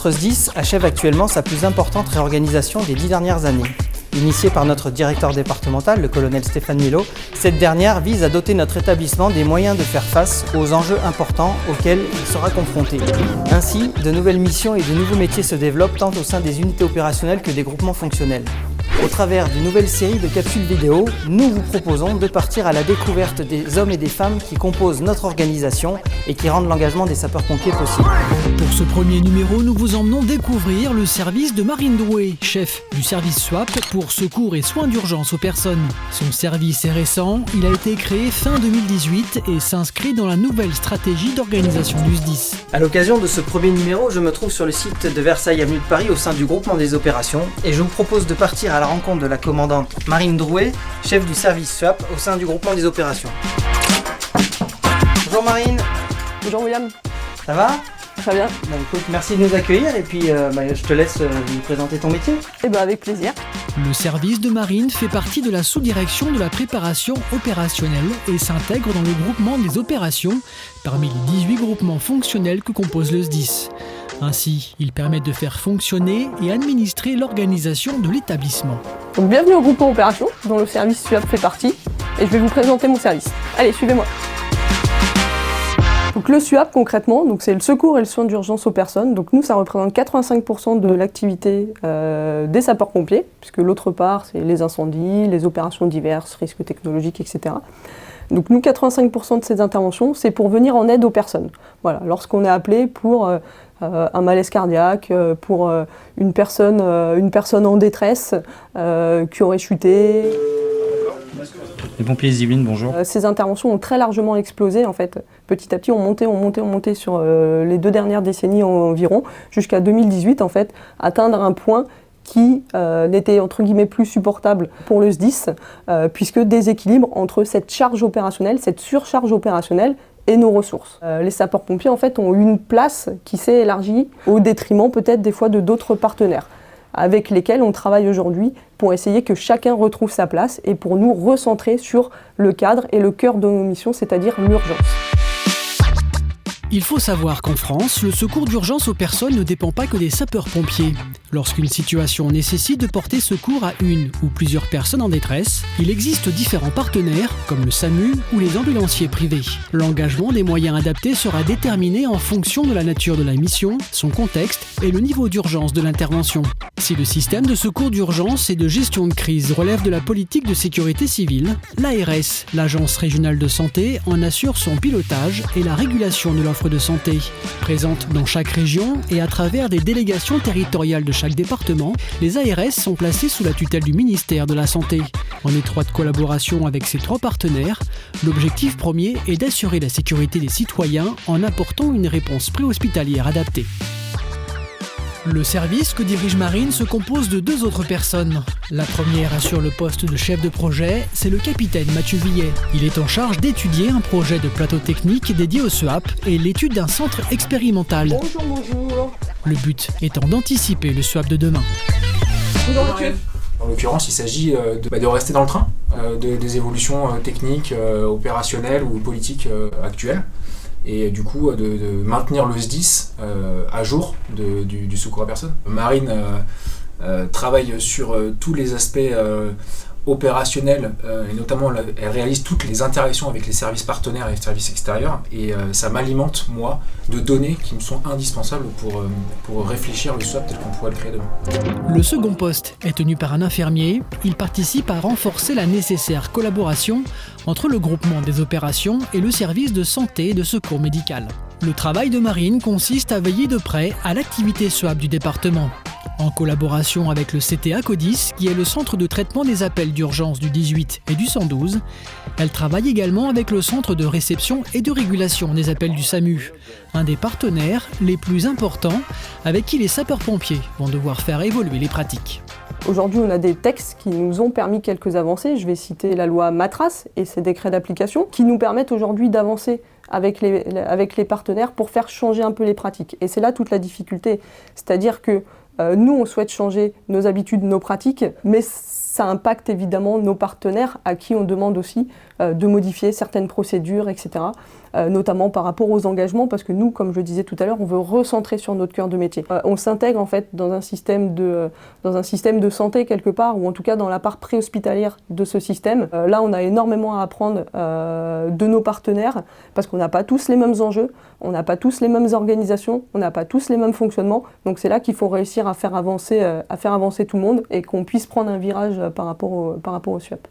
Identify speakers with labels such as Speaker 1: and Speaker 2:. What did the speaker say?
Speaker 1: Notre SDIS achève actuellement sa plus importante réorganisation des 10 dernières années. Initiée par notre directeur départemental, le colonel Stéphane Milot, cette dernière vise à doter notre établissement des moyens de faire face aux enjeux importants auxquels il sera confronté. Ainsi, de nouvelles missions et de nouveaux métiers se développent tant au sein des unités opérationnelles que des groupements fonctionnels. Au travers d'une nouvelle série de capsules vidéo, nous vous proposons de partir à la découverte des hommes et des femmes qui composent notre organisation et qui rendent l'engagement des sapeurs-pompiers possible.
Speaker 2: Pour ce premier numéro, nous vous emmenons découvrir le service de Marine Drouet, chef du service SWAP pour secours et soins d'urgence aux personnes. Son service est récent, il a été créé fin 2018 et s'inscrit dans la nouvelle stratégie d'organisation du SDIS.
Speaker 1: À l'occasion de ce premier numéro, je me trouve sur le site de Versailles Avenue de Paris au sein du groupement des opérations et je vous propose de partir à la rencontre de la commandante Marine Drouet, chef du service SWAP au sein du groupement des opérations. Bonjour Marine.
Speaker 3: Bonjour William.
Speaker 1: Ça va?
Speaker 3: Très bien.
Speaker 1: Écoute, merci de nous accueillir et puis je te laisse nous présenter ton métier.
Speaker 3: Avec plaisir.
Speaker 2: Le service de Marine fait partie de la sous-direction de la préparation opérationnelle et s'intègre dans le groupement des opérations parmi les 18 groupements fonctionnels que compose le SDIS. Ainsi, il permet de faire fonctionner et administrer l'organisation de l'établissement.
Speaker 3: Donc, bienvenue au groupement opération dont le service SWAP fait partie et je vais vous présenter mon service. Allez, suivez-moi. Donc, le SWAP concrètement, c'est le secours et le soin d'urgence aux personnes. Donc nous, ça représente 85% de l'activité des sapeurs-pompiers, puisque l'autre part, c'est les incendies, les opérations diverses, risques technologiques, etc. Donc nous, 85% de ces interventions, c'est pour venir en aide aux personnes. Voilà, lorsqu'on est appelé pour un malaise cardiaque, pour une personne en détresse qui aurait chuté.
Speaker 4: Les pompiers Yvelines, bonjour.
Speaker 3: Ces interventions ont très largement explosé en fait. Petit à petit, on montait sur les 2 dernières décennies environ, jusqu'à 2018 en fait, atteindre un point qui n'était entre guillemets plus supportable pour le SDIS, puisque déséquilibre entre cette charge opérationnelle, cette surcharge opérationnelle et nos ressources. Les sapeurs-pompiers en fait ont eu une place qui s'est élargie au détriment peut-être des fois de d'autres partenaires avec lesquels on travaille aujourd'hui pour essayer que chacun retrouve sa place et pour nous recentrer sur le cadre et le cœur de nos missions, c'est-à-dire l'urgence.
Speaker 2: Il faut savoir qu'en France, le secours d'urgence aux personnes ne dépend pas que des sapeurs-pompiers. Lorsqu'une situation nécessite de porter secours à une ou plusieurs personnes en détresse, il existe différents partenaires, comme le SAMU ou les ambulanciers privés. L'engagement des moyens adaptés sera déterminé en fonction de la nature de la mission, son contexte et le niveau d'urgence de l'intervention. Si le système de secours d'urgence et de gestion de crise relève de la politique de sécurité civile, l'ARS, l'Agence régionale de santé, en assure son pilotage et la régulation de l'offre de santé. Présente dans chaque région et à travers des délégations territoriales de chaque département, les ARS sont placées sous la tutelle du ministère de la Santé. En étroite collaboration avec ces 3 partenaires, l'objectif premier est d'assurer la sécurité des citoyens en apportant une réponse préhospitalière adaptée. Le service que dirige Marine se compose de 2 autres personnes. La première assure le poste de chef de projet, c'est le capitaine Mathieu Villet. Il est en charge d'étudier un projet de plateau technique dédié au SWAP et l'étude d'un centre expérimental.
Speaker 3: Bonjour.
Speaker 4: Le
Speaker 2: but étant d'anticiper le SWAP de demain.
Speaker 3: Bonjour Mathieu.
Speaker 5: En l'occurrence, il s'agit de rester dans le train des évolutions techniques, opérationnelles ou politiques actuelles. Et du coup de maintenir le SDIS à jour du secours à personne. Marine travaille sur tous les aspects opérationnels et notamment elle réalise toutes les interactions avec les services partenaires et les services extérieurs et ça m'alimente moi de données qui me sont indispensables pour réfléchir le SWAP tel qu'on pourrait le créer demain.
Speaker 2: Le second poste est tenu par un infirmier. Il participe à renforcer la nécessaire collaboration entre le groupement des opérations et le service de santé et de secours médical. Le travail de Marine consiste à veiller de près à l'activité SWAP du département. En collaboration avec le CTA CODIS, qui est le centre de traitement des appels d'urgence du 18 et du 112, elle travaille également avec le centre de réception et de régulation des appels du SAMU, un des partenaires les plus importants avec qui les sapeurs-pompiers vont devoir faire évoluer les pratiques.
Speaker 3: Aujourd'hui, on a des textes qui nous ont permis quelques avancées. Je vais citer la loi Matras et ses décrets d'application qui nous permettent aujourd'hui d'avancer avec les partenaires pour faire changer un peu les pratiques. Et c'est là toute la difficulté. C'est-à-dire que nous, on souhaite changer nos habitudes, nos pratiques, mais ça impacte évidemment nos partenaires à qui on demande aussi de modifier certaines procédures, etc. Notamment par rapport aux engagements, parce que nous, comme je disais tout à l'heure, on veut recentrer sur notre cœur de métier. On s'intègre en fait dans un système de santé quelque part, ou en tout cas dans la part préhospitalière de ce système. Là, on a énormément à apprendre de nos partenaires, parce qu'on n'a pas tous les mêmes enjeux, on n'a pas tous les mêmes organisations, on n'a pas tous les mêmes fonctionnements. Donc c'est là qu'il faut réussir à faire avancer tout le monde et qu'on puisse prendre un virage par rapport au SUAP.